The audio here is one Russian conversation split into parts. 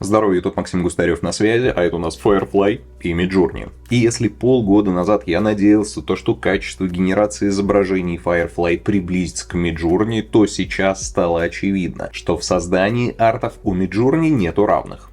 Здорово, тут Максим Густарев на связи, а это у нас Firefly и Midjourney. И если полгода назад я надеялся, что качество генерации изображений Firefly приблизится к Midjourney, то сейчас стало очевидно, что в создании артов у Midjourney нету равных.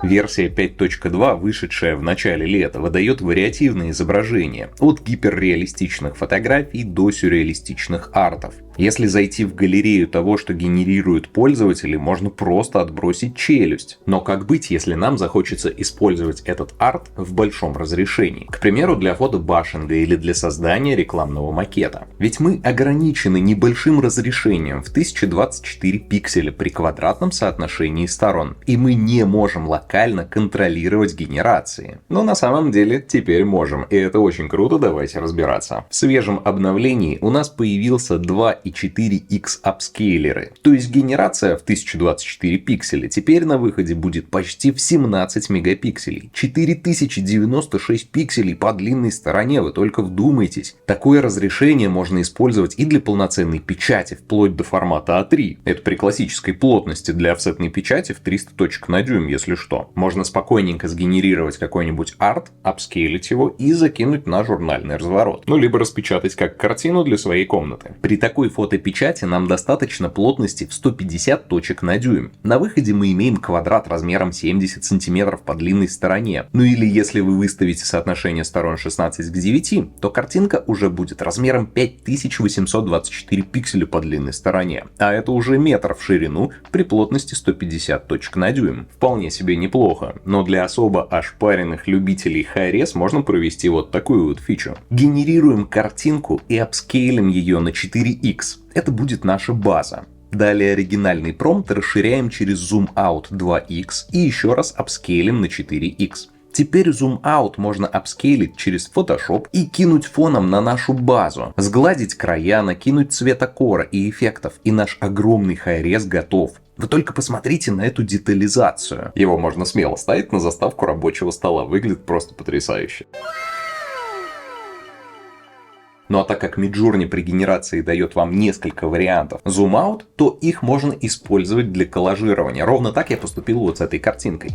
Версия 5.2, вышедшая в начале лета, выдает вариативные изображения, от гиперреалистичных фотографий до сюрреалистичных артов. Если зайти в галерею того, что генерируют пользователи, можно просто отбросить челюсть. Но как быть, если нам захочется использовать этот арт в большом разрешении? К примеру, для фотобашинга или для создания рекламного макета. Ведь мы ограничены небольшим разрешением в 1024 пикселя при квадратном соотношении сторон. И мы не можем локально контролировать генерации. Но на самом деле теперь можем. И это очень круто, давайте разбираться. В свежем обновлении у нас появился 2,4x апскейлеры. То есть генерация в 1024 пикселя теперь на выходе будет почти в 17 мегапикселей. 4096 пикселей по длинной стороне, вы только вдумайтесь. Такое разрешение можно использовать и для полноценной печати, вплоть до формата А3. Это при классической плотности для офсетной печати в 300 точек на дюйм, если что. Можно спокойненько сгенерировать какой-нибудь арт, апскейлить его и закинуть на журнальный разворот. Ну, либо распечатать как картину для своей комнаты. При такой фотопечати нам достаточно плотности в 150 точек на дюйм. На выходе мы имеем квадрат размером 70 см по длинной стороне. Ну или если вы выставите соотношение сторон 16 к 9, то картинка уже будет размером 5824 пикселя по длинной стороне. А это уже метр в ширину при плотности 150 точек на дюйм. Вполне себе неплохо. Но для особо ошпаренных любителей high-res можно провести вот такую вот фичу. Генерируем картинку и апскейлим ее на 4х. Это будет наша база. Далее оригинальный промпт расширяем через Zoom Out 2х и еще раз апскейлим на 4х. Теперь Zoom Out можно апскейлить через Photoshop и кинуть фоном на нашу базу. Сгладить края, накинуть цветокора и эффектов, и наш огромный high-res готов. Вы только посмотрите на эту детализацию. Его можно смело ставить на заставку рабочего стола, выглядит просто потрясающе. Ну а так как Midjourney при генерации дает вам несколько вариантов Zoom Out, то их можно использовать для коллажирования. Ровно так я поступил вот с этой картинкой.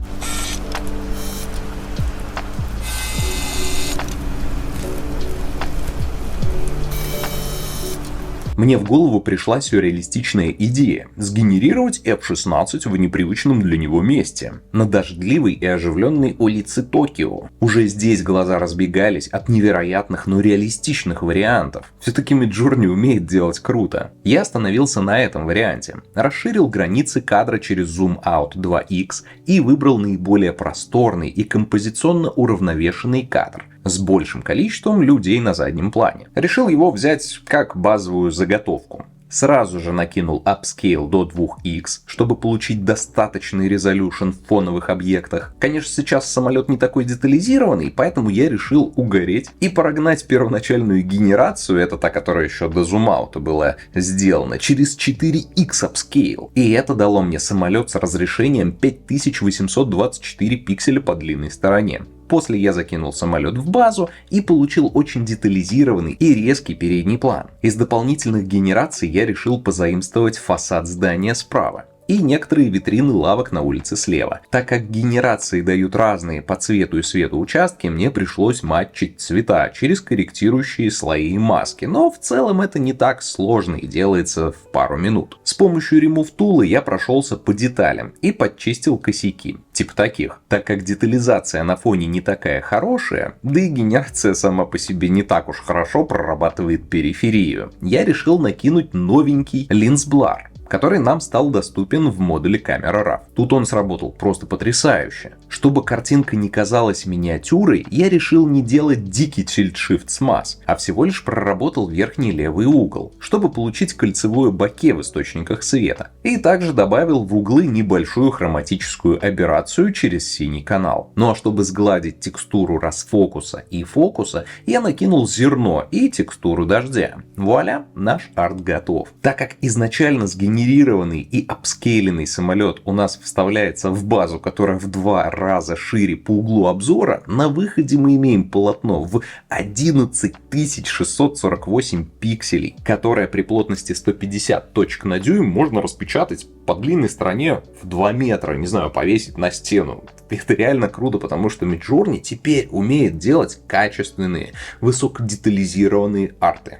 Мне в голову пришла сюрреалистичная идея – сгенерировать F-16 в непривычном для него месте, на дождливой и оживленной улице Токио. Уже здесь глаза разбегались от невероятных, но реалистичных вариантов. Все-таки Midjourney умеет делать круто. Я остановился на этом варианте, расширил границы кадра через Zoom Out 2х и выбрал наиболее просторный и композиционно уравновешенный кадр с большим количеством людей на заднем плане. Решил его взять как базовую заготовку. Сразу же накинул апскейл до 2х, чтобы получить достаточный резолюшн в фоновых объектах. Конечно, сейчас самолет не такой детализированный, поэтому я решил угореть и прогнать первоначальную генерацию, это та, которая еще до зум-аута была сделана, через 4х апскейл. И это дало мне самолет с разрешением 5824 пикселя по длинной стороне. После я закинул самолет в базу и получил очень детализированный и резкий передний план. Из дополнительных генераций я решил позаимствовать фасад здания справа и некоторые витрины лавок на улице слева. Так как генерации дают разные по цвету и свету участки, мне пришлось матчить цвета через корректирующие слои и маски. Но в целом это не так сложно и делается в пару минут. С помощью Remove Tool я прошелся по деталям и подчистил косяки. Типа таких. Так как детализация на фоне не такая хорошая, да и генерация сама по себе не так уж хорошо прорабатывает периферию, я решил накинуть новенький Lens Blur, который нам стал доступен в модуле Camera Raw. Тут он сработал просто потрясающе. Чтобы картинка не казалась миниатюрой, я решил не делать дикий Tilt-Shift Smooth, а всего лишь проработал верхний левый угол, чтобы получить кольцевое боке в источниках света. И также добавил в углы небольшую хроматическую аберрацию через синий канал. Ну а чтобы сгладить текстуру расфокуса и фокуса, я накинул зерно и текстуру дождя. Вуаля, наш арт готов. Так как изначально сгенерировал сгенерированный и апскейленный самолет у нас вставляется в базу, которая в 2 раза шире по углу обзора, на выходе мы имеем полотно в 11648 пикселей, которое при плотности 150 точек на дюйм можно распечатать по длинной стороне в 2 метра, не знаю, повесить на стену. Это реально круто, потому что Midjourney теперь умеет делать качественные, высокодетализированные арты.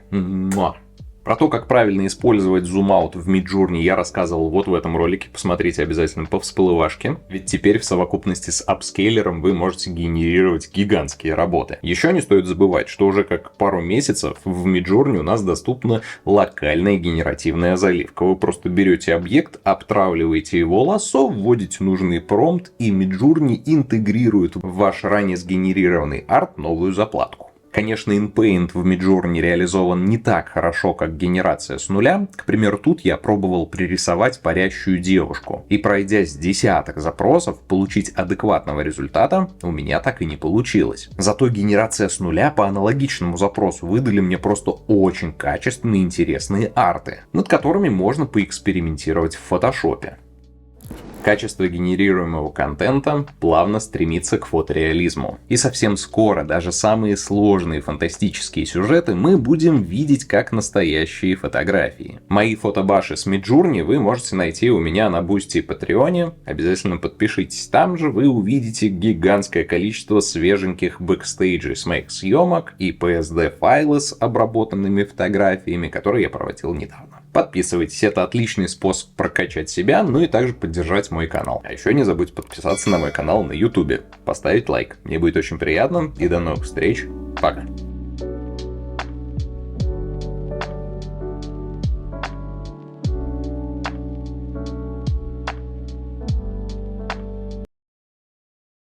Про то, как правильно использовать зум-аут в Midjourney, я рассказывал вот в этом ролике, посмотрите обязательно по всплывашке, ведь теперь в совокупности с апскейлером вы можете генерировать гигантские работы. Еще не стоит забывать, что уже как пару месяцев в Midjourney у нас доступна локальная генеративная заливка. Вы просто берете объект, обтравливаете его лассо, вводите нужный промпт, и Midjourney интегрирует в ваш ранее сгенерированный арт новую заплатку. Конечно, InPaint в Midjourney реализован не так хорошо, как генерация с нуля. К примеру, тут я пробовал пририсовать парящую девушку. И пройдя с десяток запросов, получить адекватного результата у меня так и не получилось. Зато генерация с нуля по аналогичному запросу выдали мне просто очень качественные и интересные арты, над которыми можно поэкспериментировать в фотошопе. Качество генерируемого контента плавно стремится к фотореализму. И совсем скоро даже самые сложные фантастические сюжеты мы будем видеть как настоящие фотографии. Мои фотобаши с Midjourney вы можете найти у меня на Boosty и Патреоне. Обязательно подпишитесь. Там же вы увидите гигантское количество свеженьких бэкстейджей с моих съемок и PSD-файлы с обработанными фотографиями, которые я проводил недавно. Подписывайтесь, это отличный способ прокачать себя, ну и также поддержать мой канал. А еще не забудьте подписаться на мой канал на YouTube, поставить лайк. Мне будет очень приятно, и до новых встреч. Пока.